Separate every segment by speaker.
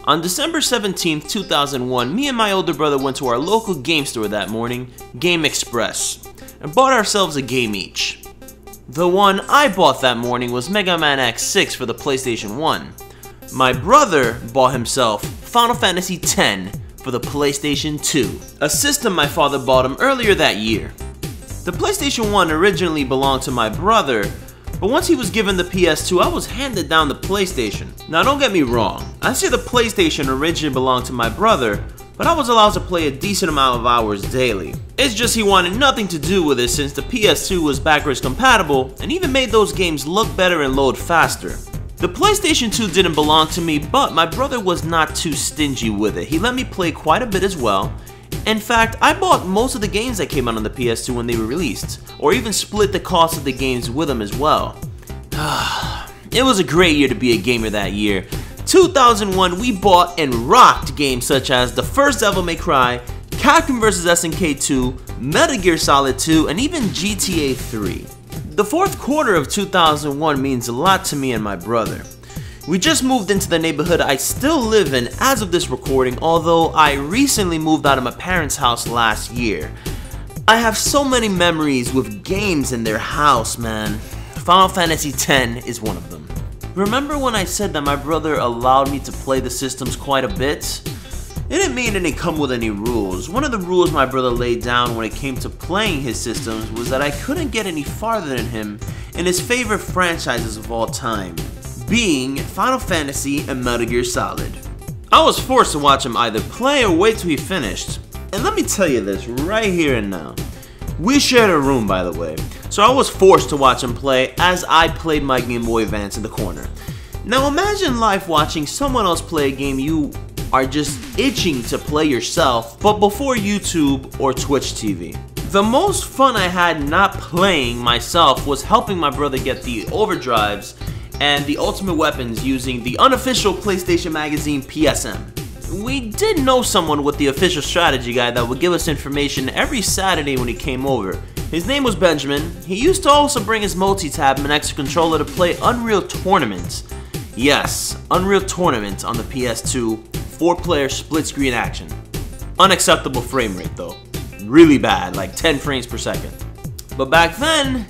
Speaker 1: On December 17th, 2001, me and my older brother went to our local game store that morning, Game Express, and bought ourselves a game each. The one I bought that morning was Mega Man X6 for the PlayStation 1. My brother bought himself Final Fantasy X for the PlayStation 2, a system my father bought him earlier that year. The PlayStation 1 originally belonged to my brother, but once he was given the PS2, I was handed down the PlayStation. Now don't get me wrong, I say the PlayStation originally belonged to my brother, but I was allowed to play a decent amount of hours daily. It's just he wanted nothing to do with it since the PS2 was backwards compatible and even made those games look better and load faster. The PlayStation 2 didn't belong to me, but my brother was not too stingy with it. He let me play quite a bit as well. In fact, I bought most of the games that came out on the PS2 when they were released, or even split the cost of the games with them as well. It was a great year to be a gamer that year. 2001, we bought and rocked games such as the first Devil May Cry, Capcom vs SNK 2, Metal Gear Solid 2, and even GTA 3. The fourth quarter of 2001 means a lot to me and my brother. We just moved into the neighborhood I still live in as of this recording, although I recently moved out of my parents' house last year. I have so many memories with games in their house, man. Final Fantasy X is one of them. Remember when I said that my brother allowed me to play the systems quite a bit? It didn't mean it didn't come with any rules. One of the rules my brother laid down when it came to playing his systems was that I couldn't get any farther than him in his favorite franchises of all time, being Final Fantasy and Metal Gear Solid. I was forced to watch him either play or wait till he finished. And let me tell you this right here and now. We shared a room, by the way, so I was forced to watch him play as I played my Game Boy Advance in the corner. Now imagine life watching someone else play a game you are just itching to play yourself, but before YouTube or Twitch TV. The most fun I had not playing myself was helping my brother get the overdrives and the ultimate weapons using the unofficial PlayStation magazine PSM. We did know someone with the official strategy guide that would give us information every Saturday when he came over. His name was Benjamin. He used to also bring his multi-tab and extra controller to play Unreal Tournament. Yes, Unreal Tournament on the PS2, 4-player split-screen action. Unacceptable frame rate though. Really bad, like 10 frames per second. But back then,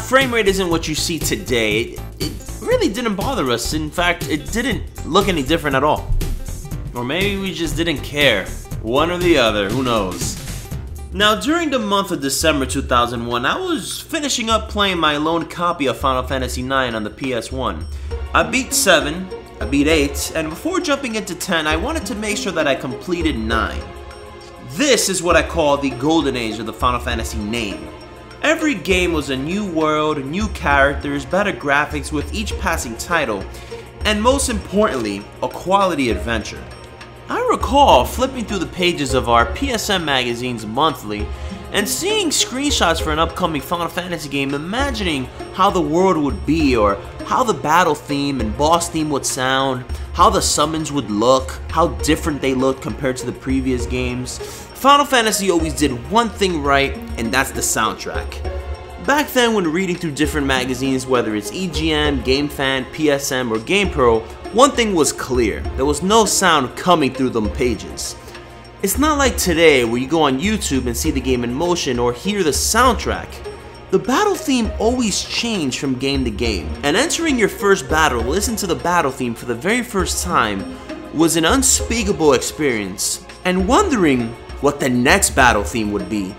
Speaker 1: frame rate isn't what you see today. It really didn't bother us. In fact, it didn't look any different at all. Or maybe we just didn't care. One or the other, who knows. Now, during the month of December 2001, I was finishing up playing my lone copy of Final Fantasy IX on the PS1. I beat 7, I beat 8, and before jumping into 10, I wanted to make sure that I completed 9. This is what I call the golden age of the Final Fantasy name. Every game was a new world, new characters, better graphics with each passing title, and most importantly, a quality adventure. I recall flipping through the pages of our PSM magazines monthly and seeing screenshots for an upcoming Final Fantasy game, imagining how the world would be, or how the battle theme and boss theme would sound, how the summons would look, how different they looked compared to the previous games. Final Fantasy always did one thing right, and that's the soundtrack. Back then, when reading through different magazines, whether it's EGM, GameFan, PSM, or GamePro, one thing was clear: there was no sound coming through them pages. It's not like today where you go on YouTube and see the game in motion or hear the soundtrack. The battle theme always changed from game to game, and entering your first battle to listen to the battle theme for the very first time was an unspeakable experience, and wondering what the next battle theme would be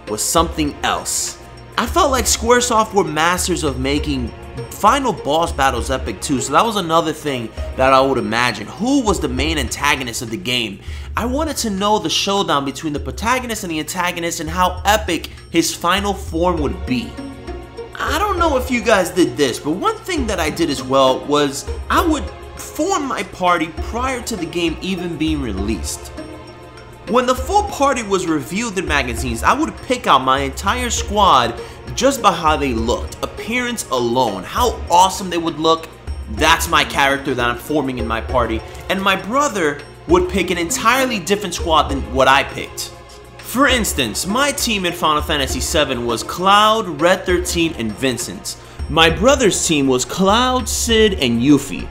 Speaker 1: was something else. I felt like Squaresoft were masters of making final boss battles epic too, so that was another thing that I would imagine. Who was the main antagonist of the game? I wanted to know the showdown between the protagonist and the antagonist and how epic his final form would be. I don't know if you guys did this, but one thing that I did as well was I would form my party prior to the game even being released. When the full party was revealed in magazines, I would pick out my entire squad just by how they looked. Appearance alone, how awesome they would look, that's my character that I'm forming in my party. And my brother would pick an entirely different squad than what I picked. For instance, my team in Final Fantasy VII was Cloud, Red 13, and Vincent. My brother's team was Cloud, Sid, and Yuffie.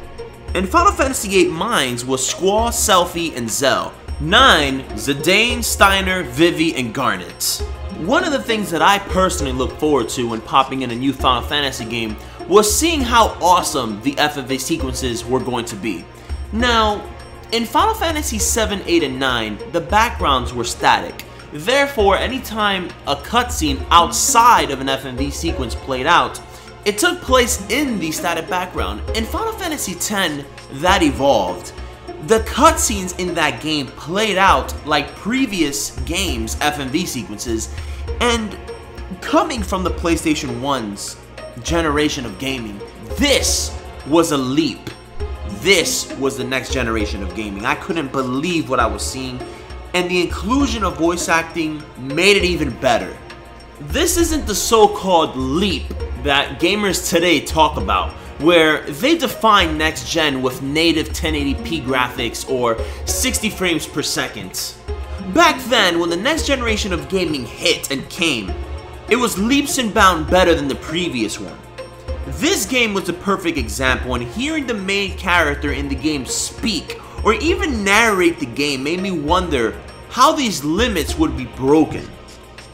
Speaker 1: In Final Fantasy VIII, mines was Squall, Selphie, and Zell. 9, Zidane, Steiner, Vivi, and Garnet. One of the things that I personally look forward to when popping in a new Final Fantasy game was seeing how awesome the FFA sequences were going to be. Now, in Final Fantasy VII, 8, and 9, the backgrounds were static. Therefore, anytime a cutscene outside of an FMV sequence played out, it took place in the static background. In Final Fantasy X, that evolved. The cutscenes in that game played out like previous games' FMV sequences, and coming from the PlayStation 1's generation of gaming, this was a leap. This was the next generation of gaming. I couldn't believe what I was seeing, and the inclusion of voice acting made it even better. This isn't the so-called leap that gamers today talk about, where they define next gen with native 1080p graphics or 60 frames per second. Back then, when the next generation of gaming hit and came, it was leaps and bounds better than the previous one. This game was a perfect example, and hearing the main character in the game speak or even narrate the game made me wonder how these limits would be broken.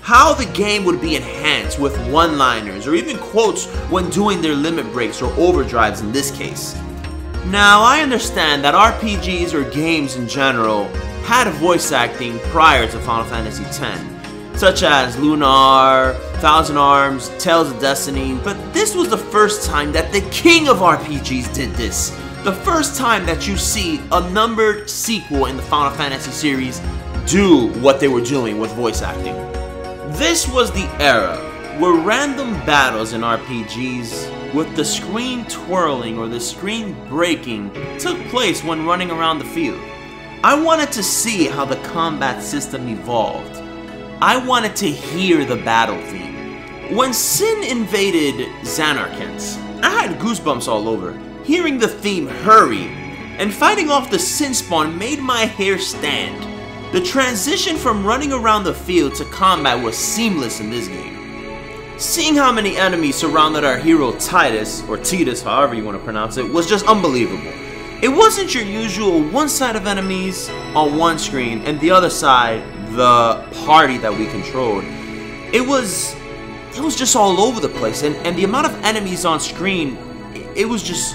Speaker 1: How the game would be enhanced with one-liners or even quotes when doing their limit breaks or overdrives in this case. Now, I understand that RPGs or games in general had voice acting prior to Final Fantasy X, such as Lunar, Thousand Arms, Tales of Destiny, but this was the first time that the king of RPGs did this. The first time that you see a numbered sequel in the Final Fantasy series do what they were doing with voice acting. This was the era where random battles in RPGs with the screen twirling or the screen breaking took place when running around the field. I wanted to see how the combat system evolved. I wanted to hear the battle theme. When Sin invaded Zanarkand, I had goosebumps all over. Hearing the theme hurry and fighting off the Sin spawn made my hair stand. The transition from running around the field to combat was seamless in this game. Seeing how many enemies surrounded our hero Tidus, or Tidus, however you want to pronounce it, was just unbelievable. It wasn't your usual one side of enemies on one screen and the other side the party that we controlled. It was just all over the place, and the amount of enemies on screen, it was just,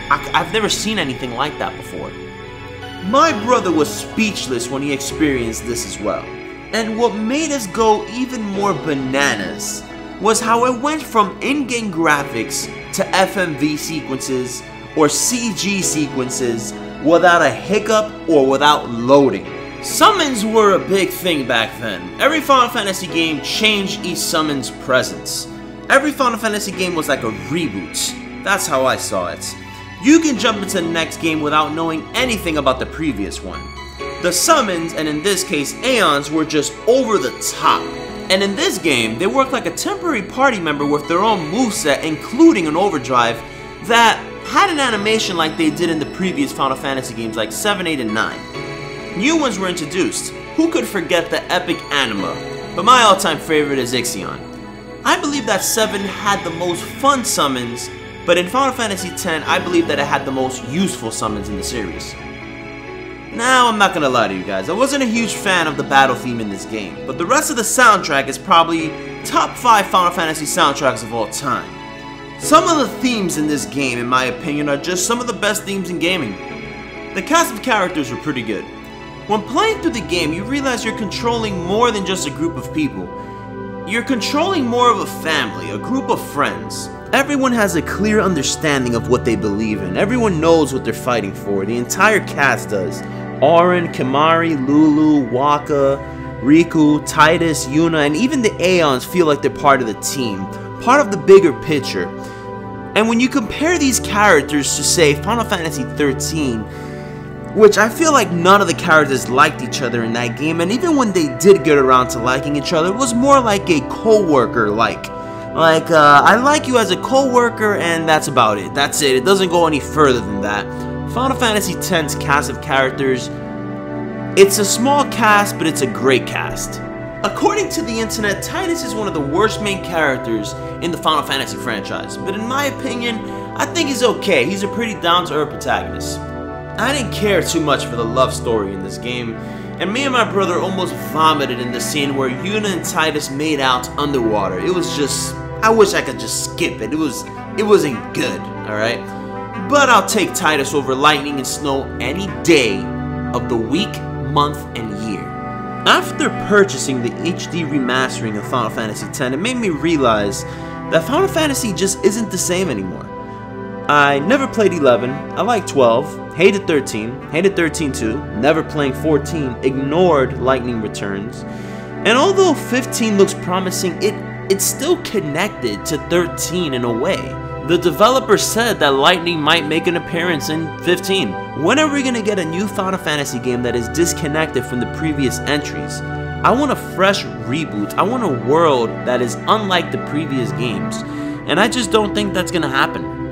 Speaker 1: I've never seen anything like that before. My brother was speechless when he experienced this as well. And what made us go even more bananas was how it went from in-game graphics to FMV sequences or CG sequences without a hiccup or without loading. Summons were a big thing back then. Every Final Fantasy game changed each summon's presence. Every Final Fantasy game was like a reboot. That's how I saw it. You can jump into the next game without knowing anything about the previous one. The summons, and in this case Aeons, were just over the top. And in this game, they worked like a temporary party member with their own moveset, including an overdrive that had an animation like they did in the previous Final Fantasy games like 7, 8, and 9. New ones were introduced. Who could forget the epic Anima? But my all-time favorite is Ixion. I believe that 7 had the most fun summons, but in Final Fantasy X, I believe that it had the most useful summons in the series. Now, I'm not gonna lie to you guys, I wasn't a huge fan of the battle theme in this game, but the rest of the soundtrack is probably top 5 Final Fantasy soundtracks of all time. Some of the themes in this game, in my opinion, are just some of the best themes in gaming. The cast of characters were pretty good. When playing through the game, you realize you're controlling more than just a group of people. You're controlling more of a family, a group of friends. Everyone has a clear understanding of what they believe in. Everyone knows what they're fighting for. The entire cast does. Auron, Kimahri, Lulu, Wakka, Rikku, Tidus, Yuna, and even the Aeons feel like they're part of the team, part of the bigger picture. And when you compare these characters to, say, Final Fantasy XIII, which I feel like none of the characters liked each other in that game, and even when they did get around to liking each other, it was more like a co-worker like. I like you as a co-worker and that's about it. That's it. It doesn't go any further than that. Final Fantasy X's cast of characters, it's a small cast, but it's a great cast. According to the internet, Tidus is one of the worst main characters in the Final Fantasy franchise, but in my opinion, I think he's okay. He's a pretty down-to-earth protagonist. I didn't care too much for the love story in this game, and me and my brother almost vomited in the scene where Yuna and Tidus made out underwater. It was just, I wish I could just skip it. It wasn't good, alright? But I'll take Tidus over Lightning and Snow any day of the week, month, and year. After purchasing the HD remastering of Final Fantasy X, it made me realize that Final Fantasy just isn't the same anymore. I never played 11, I liked 12, hated 13 too, never playing 14, ignored Lightning Returns, and although 15 looks promising, it's still connected to 13 in a way. The developer said that Lightning might make an appearance in 15. When are we gonna get a new Final Fantasy game that is disconnected from the previous entries? I want a fresh reboot, I want a world that is unlike the previous games, and I just don't think that's gonna happen.